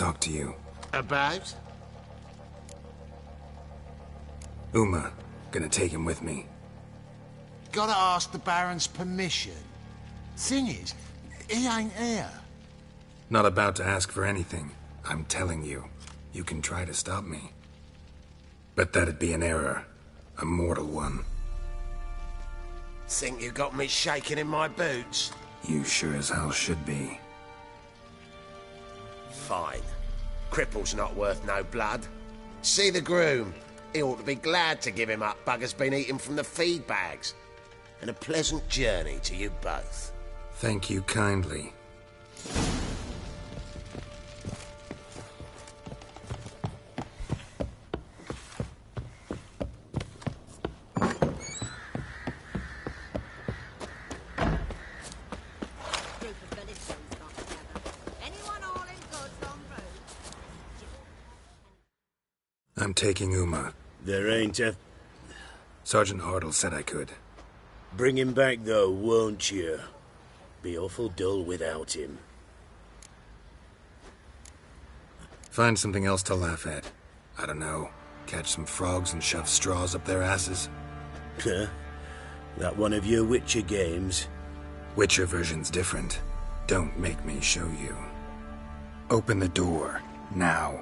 talk to you. About? Uma. Gonna take him with me. Gotta ask the Baron's permission. Thing is, he ain't here. Not about to ask for anything. I'm telling you. You can try to stop me. But that'd be an error. A mortal one. Think you got me shaking in my boots? You sure as hell should be. Fine. Cripple's not worth no blood. See the groom. He ought to be glad to give him up. Bugger's been eating from the feed bags. And a pleasant journey to you both. Thank you kindly. I'm taking Uma. There ain't a... Sergeant Hartle said I could. Bring him back, though, won't you? Be awful dull without him. Find something else to laugh at. I don't know. Catch some frogs and shove straws up their asses. Huh? That one of your Witcher games? Witcher version's different. Don't make me show you. Open the door. Now.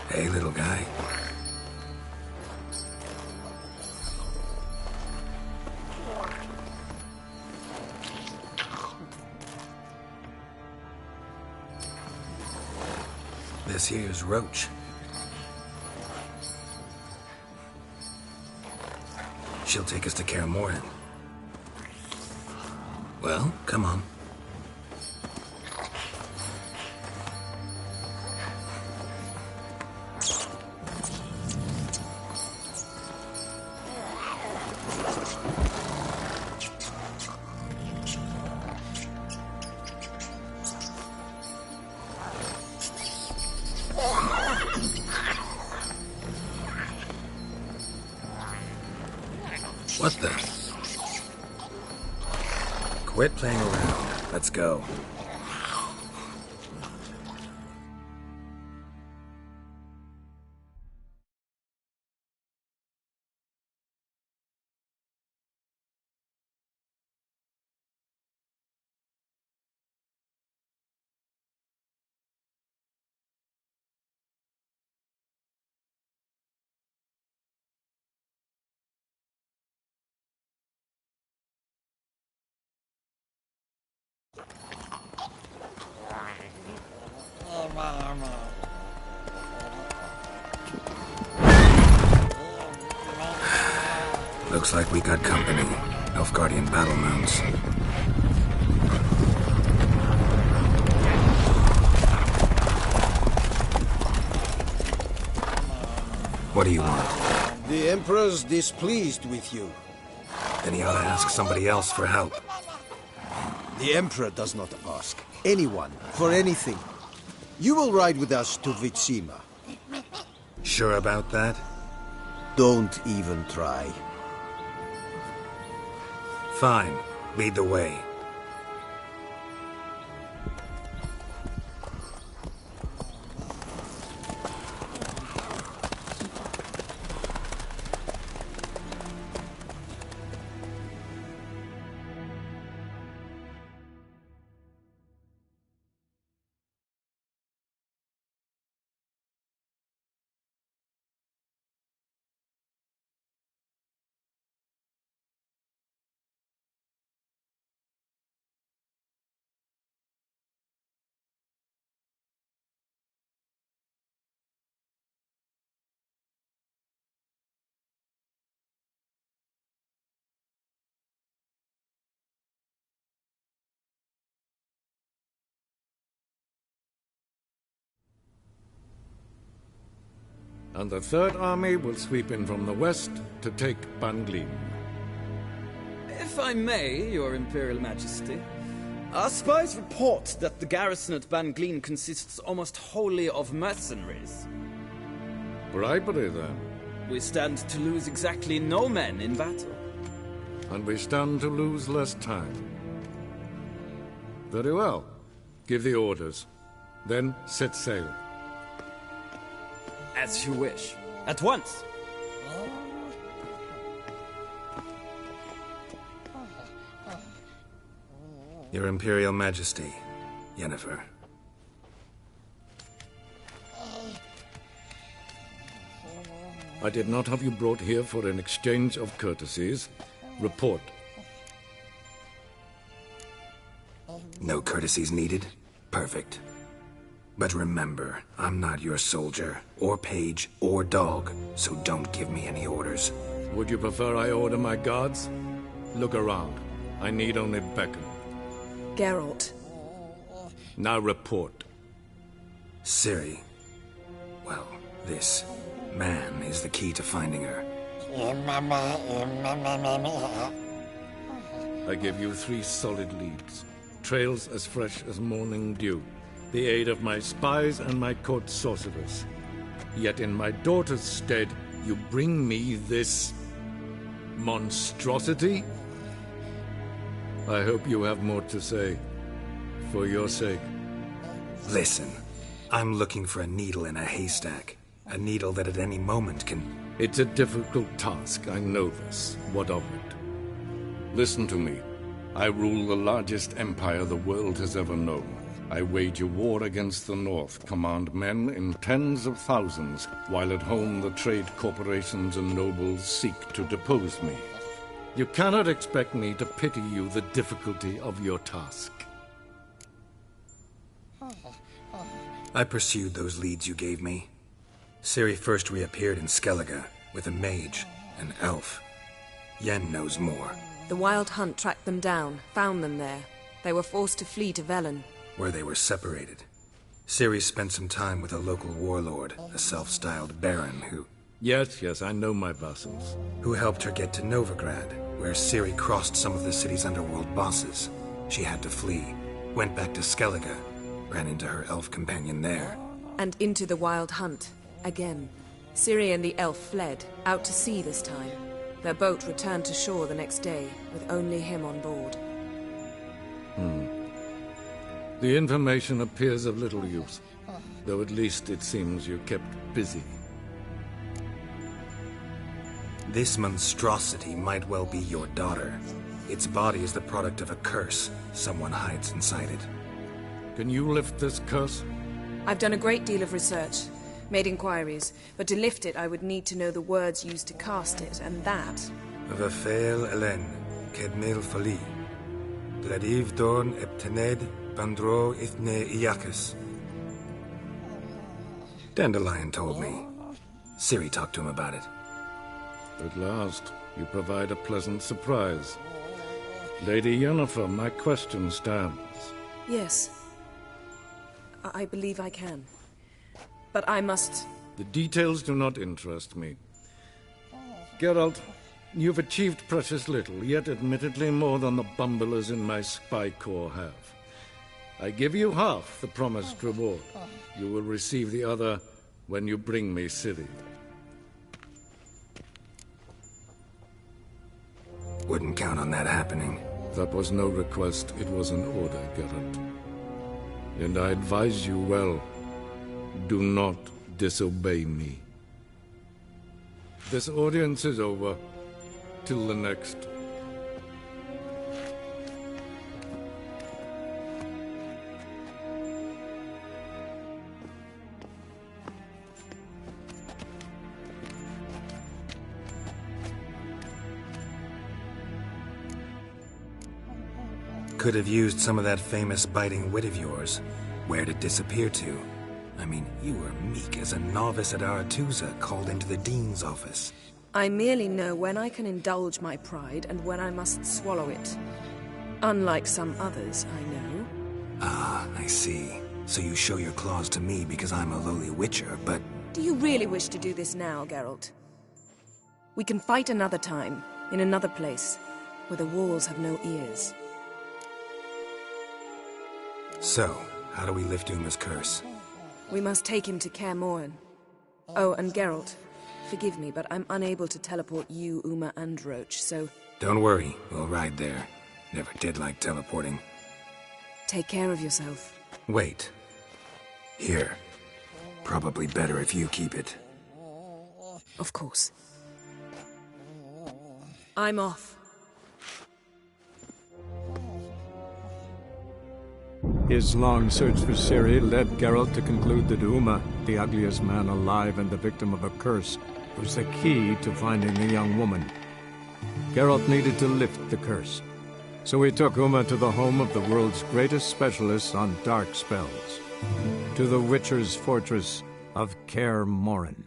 Hey, little guy. This here's Roach. She'll take us to Kaer Morhen. Well, come on. What the? Quit playing around. Let's go. Looks like we got company. Nilfgaardian battle mounts. What do you want? The Emperor's displeased with you. Then he ought to ask somebody else for help. The Emperor does not ask anyone for anything. You will ride with us to Wyzima. Sure about that? Don't even try. Fine. Lead the way. And the Third Army will sweep in from the west to take Banglin. If I may, Your Imperial Majesty, our spies report that the garrison at Banglin consists almost wholly of mercenaries. Bribery, then. We stand to lose exactly no men in battle. And we stand to lose less time. Very well. Give the orders. Then set sail. As you wish. At once! Your Imperial Majesty, Yennefer. I did not have you brought here for an exchange of courtesies. Report. No courtesies needed? Perfect. But remember, I'm not your soldier, or page, or dog, so don't give me any orders. Would you prefer I order my guards? Look around. I need only beckon. Geralt. Now report. Ciri. Well, this man is the key to finding her. I give you 3 solid leads. Trails as fresh as morning dew. The aid of my spies and my court sorcerers. Yet in my daughter's stead, you bring me this monstrosity? I hope you have more to say. For your sake. Listen, I'm looking for a needle in a haystack. A needle that at any moment can... It's a difficult task, I know this. What of it? Listen to me. I rule the largest empire the world has ever known. I wage a war against the North, command men in tens of thousands, while at home the trade corporations and nobles seek to depose me. You cannot expect me to pity you the difficulty of your task. I pursued those leads you gave me. Ciri first reappeared in Skellige with a mage, an elf. Yen knows more. The Wild Hunt tracked them down, found them there. They were forced to flee to Velen. Where they were separated. Ciri spent some time with a local warlord, a self-styled baron who... Yes, I know my vassals. Who helped her get to Novigrad, where Ciri crossed some of the city's underworld bosses. She had to flee, went back to Skellige, ran into her elf companion there. And into the Wild Hunt, again. Ciri and the elf fled, out to sea this time. Their boat returned to shore the next day, with only him on board. The information appears of little use, though at least it seems you kept busy. This monstrosity might well be your daughter. Its body is the product of a curse someone hides inside it. Can you lift this curse? I've done a great deal of research, made inquiries, but to lift it I would need to know the words used to cast it, and that... Vafael Elen, Kedmil Fali, Gladiv Dorn Eptened, Bandro Ithne Iacus. Dandelion told me. Ciri talked to him about it. At last, you provide a pleasant surprise. Lady Yennefer, my question stands. Yes. I believe I can. But I must... The details do not interest me. Geralt, you've achieved precious little, yet admittedly more than the bumblers in my spy corps have. I give you half the promised reward. You will receive the other when you bring me Ciri. Wouldn't count on that happening. That was no request, it was an order, Geralt. And I advise you well, do not disobey me. This audience is over. Till the next. Could have used some of that famous biting wit of yours. Where'd it disappear to? I mean, you were meek as a novice at Aretusa called into the Dean's office. I merely know when I can indulge my pride and when I must swallow it. Unlike some others, I know. Ah, I see. So you show your claws to me because I'm a lowly witcher, but... Do you really wish to do this now, Geralt? We can fight another time, in another place, where the walls have no ears. So, how do we lift Uma's curse? We must take him to Kaer Morhen. Oh, and Geralt, forgive me, but I'm unable to teleport you, Uma, and Roach, so... Don't worry, we'll ride there. Never did like teleporting. Take care of yourself. Wait. Here. Probably better if you keep it. Of course. I'm off. His long search for Ciri led Geralt to conclude that Uma, the ugliest man alive and the victim of a curse, was the key to finding the young woman. Geralt needed to lift the curse, so he took Uma to the home of the world's greatest specialists on dark spells, to the Witcher's fortress of Kaer Morhen.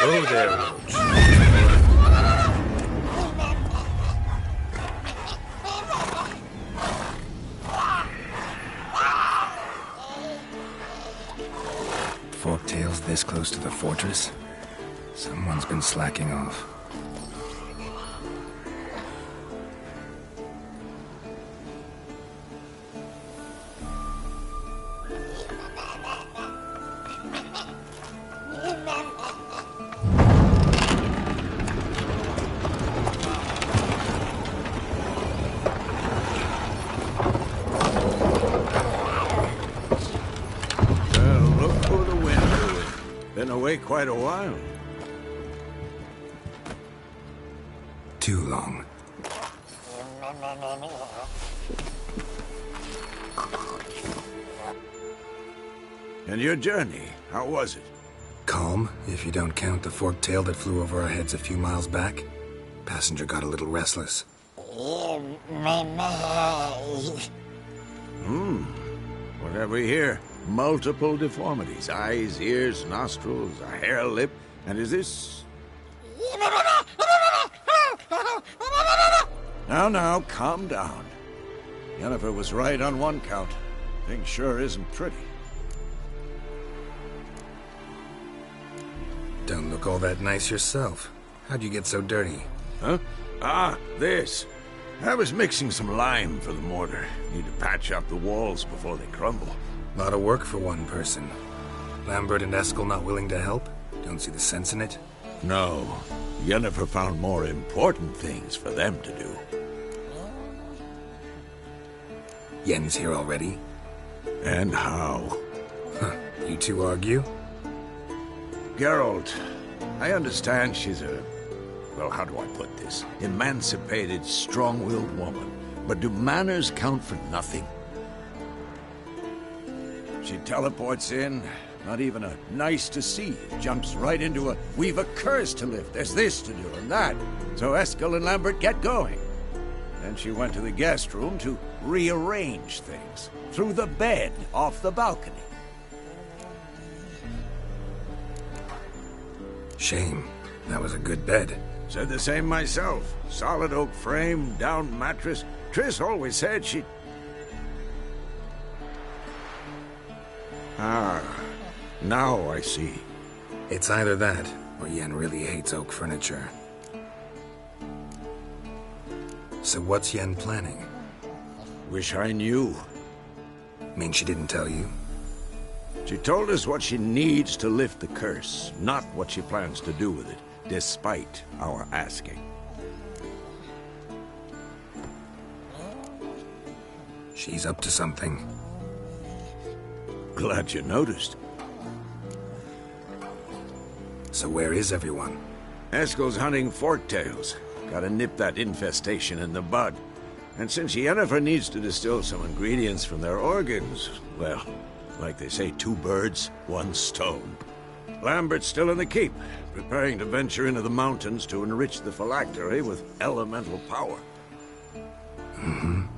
Oh, there, Roach. Forktail's this close to the fortress? Someone's been slacking off. Been away quite a while. Too long. And your journey, how was it? Calm, if you don't count the forktail that flew over our heads a few miles back. Passenger got a little restless. What have we here? Multiple deformities. Eyes, ears, nostrils, a hair lip. And is this... Now, calm down. Yennefer was right on one count. Thing sure isn't pretty. Don't look all that nice yourself. How'd you get so dirty? Huh? Ah, this. I was mixing some lime for the mortar. Need to patch up the walls before they crumble. Lot of work for one person. Lambert and Eskel not willing to help? Don't see the sense in it? No. Yennefer found more important things for them to do. Yen's here already? And how? Huh. You two argue? Geralt, I understand she's a... well, how do I put this? Emancipated, strong-willed woman. But do manners count for nothing? She teleports in, not even a nice to see. Jumps right into a, we've a curse to lift, there's this to do and that. So Eskel and Lambert get going. Then she went to the guest room to rearrange things. Through the bed, off the balcony. Shame. That was a good bed. Said the same myself. Solid oak frame, down mattress. Triss always said she'd... Ah, now I see. It's either that, or Yen really hates oak furniture. So what's Yen planning? Wish I knew. Mean she didn't tell you? She told us what she needs to lift the curse, not what she plans to do with it, despite our asking. She's up to something. Glad you noticed. So where is everyone? Eskel's hunting forktails. Gotta nip that infestation in the bud. And since Yennefer needs to distill some ingredients from their organs, well, like they say, 2 birds, 1 stone. Lambert's still in the keep, preparing to venture into the mountains to enrich the phylactery with elemental power.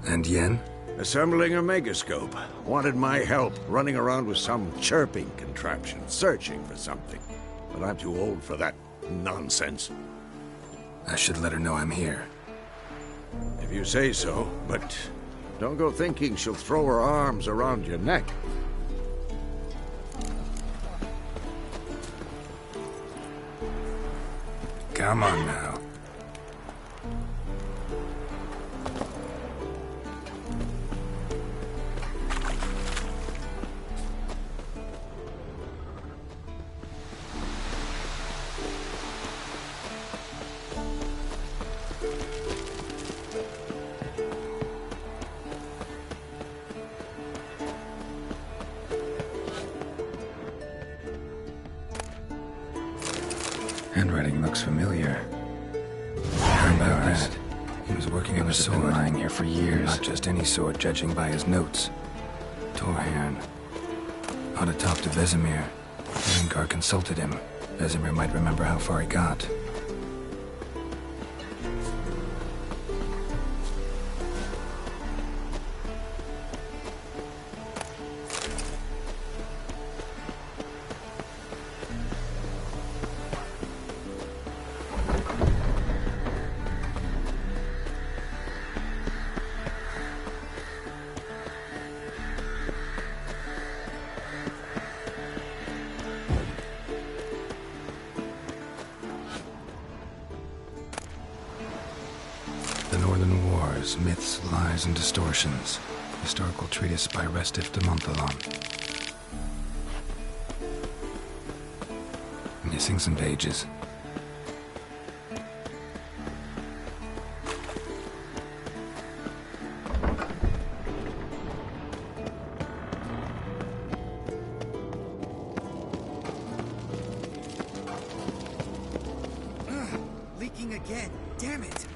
And Yen? Assembling a megascope. Wanted my help running around with some chirping contraption, searching for something. But I'm too old for that nonsense. I should let her know I'm here. If you say so, but don't go thinking she'll throw her arms around your neck. Come on now. Handwriting looks familiar. How about that? He was working on a sword. Lying here for years. Not just any sword, judging by his notes. Torhan. Ought to talk to Wyzima. Rengar consulted him. Wyzima might remember how far he got. The Northern Wars, Myths, Lies, and Distortions. Historical treatise by Restif de Montholon. Missing some pages. Leaking again. Damn it.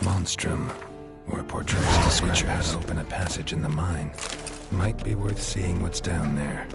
Monstrum, or a portrait description has open a passage in the mine. Might be worth seeing what's down there.